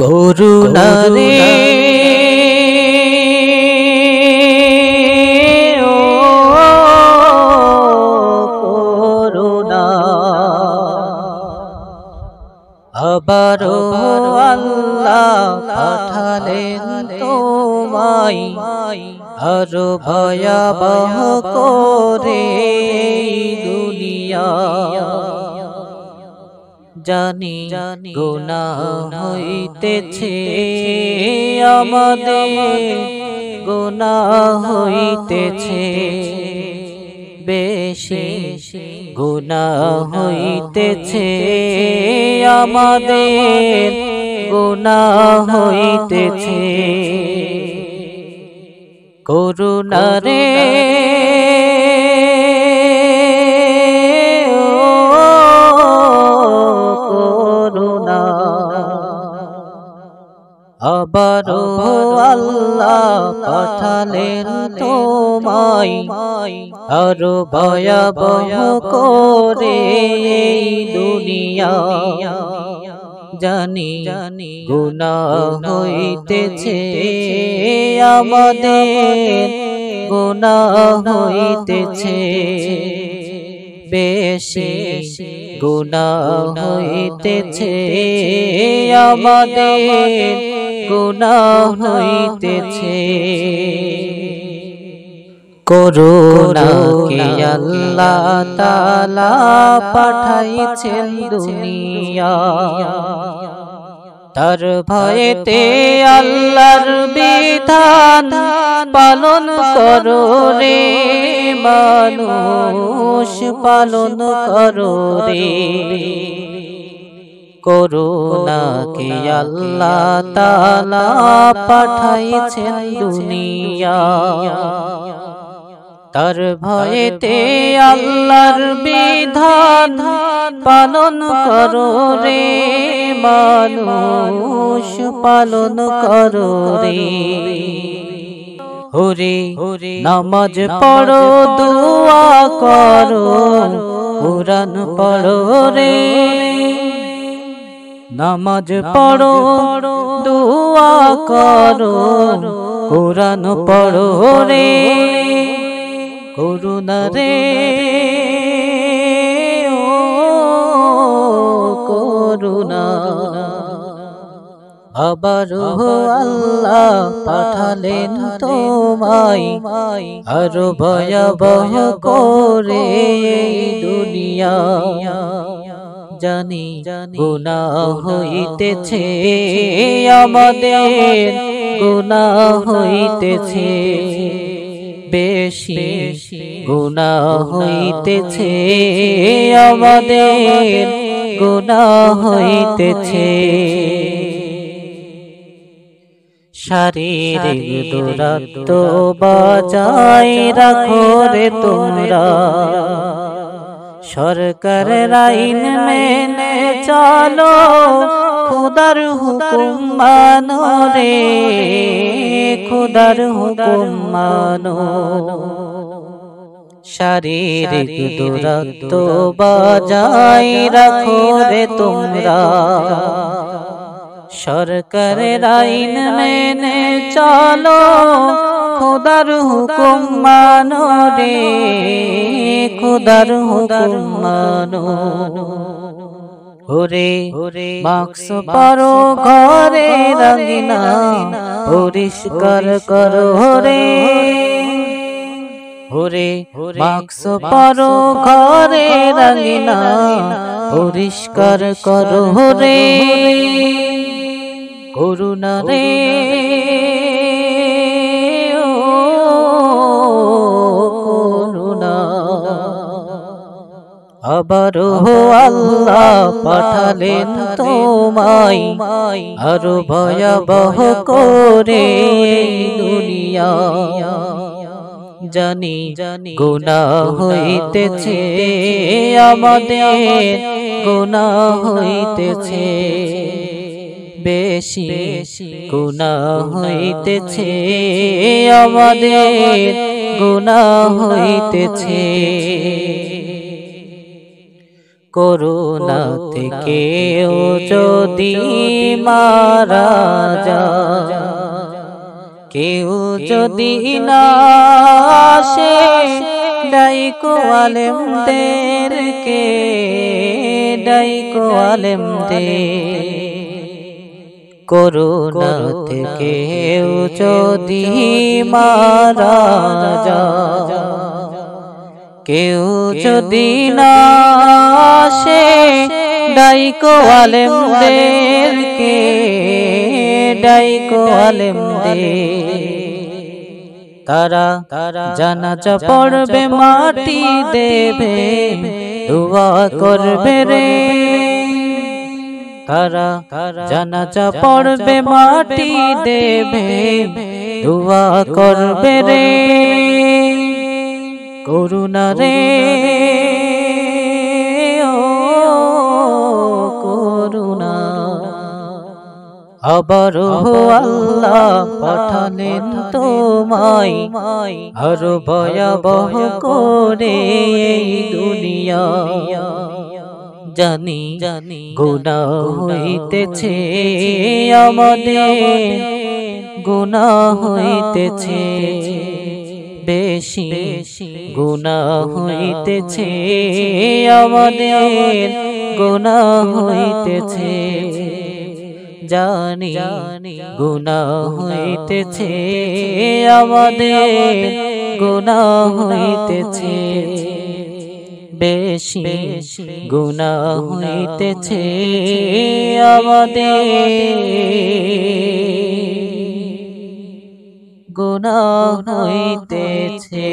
করুণা রে ও করুণা, আবারো আল্লাহ পাঠালেন তোমায় আরো ভয়াবহ করে দুনিয়া। জানি গুনাহ হইতেছে আমাদের, গুনাহ হইতেছে বেশি, গুনাহ হইতেছে আমাদের, গুনাহ হইতেছে। করুণা রে আবারো আল্লাহ পাঠালেন তোমায় আরো ভয়াবহ করে দুনিয়া। জানি গুনাহ হইতেছে আমাদের, গুনাহ হইতেছে বেশি, গুনাহ হইতেছে আমাদের, গুনাহ হইতেছে। করুণাকে আল্লাহ তাআলা পাঠাইছেন দুনিয়া, তার ভয়েতে আল্লাহর বিধান পালন করো রে মানুষ, পালন করো রে। করুণাকে আল্লাহ তাআলা পাঠাইছেন দুনিয়া, তার ভয়েতে আল্লাহর বিধান পালন করো রে মানুষ, পালন করো রে। ওরে নামাজ পড়ো, দোয়া করো, কুরআন পড়ো রে। নামাজ পড়ো, দোয়া করো, কুরআন পড়ো রে। করুণা রে ও করুণা, আবারো আল্লাহ পাঠালেন তোমায় আরো ভয়াবহ করে দুনিয়া। জানি গুনাহ হইতেছে আমাদের, গুনাহ হইতেছে বেশি, গুনাহ হইতেছে আমাদের, গুনাহ হইতেছে। শারীরিক দুরত্ব বজায় রাখো রে তোমরা, সরকারের আইন মেনে চলো, খুদার হুকুম মানো রে, খুদার হুকুম মানো। শারীরিক দুরত্ব বজায় রাখো রে তোমরা, সরকারের আইন মেনে চলো, খুদার হুকুম মানো রে, খুদার হুকুম মানো। ওরে মাস্ক পরো, ঘরে রঙিনা পরিষ্কার করো রে। ওরে মাস্ক পরো, ঘরে রঙিনা পরিষ্কার করো রে। করুণা রে ও করুণা, আবারো আল্লাহ পাঠালেন তোমায় আরো ভয়াবহ করে দুনিয়া। জানি গুনাহ হইতেছে আমাদের, গুনাহ হইতেছে বেশি, গুনাহ হইতেছে আমাদের, গুনাহ হইতেছে। করুণা থেকেও যদি মারা যায়, কেউ যদি না আসে ডাইকো আলেমদেরকে, ডাইকো আলেমদের। করুণা থেকেও যদি মারা যায়, কেউ যদি না আসে ডাইকো আলেমদেরকে, ডাইকো আলেমদের। তারা জানাজা পড়বে, মাটি দেবে, দুয়া করবে রে। তারা জানাজা পড়বে, মাটি দেবে, দুয়া করবে রে। করুণা রে ও করুণা, আবারও আল্লাহ পাঠালেন তোমায় আরো ভয়াবহ করে এই দুনিয়া। জানি গুনাহ হইতেছে আমাদের, গুনাহ হইতেছে বেশি, গুনাহ হইতেছে আমাদের, গুনাহ হইতেছে। জানি গুনাহ হইতেছে আমাদের, গুনাহ হইতেছে বেশি, গুনাহ হইতেছে আমাদের, গুনাহ হইতেছে।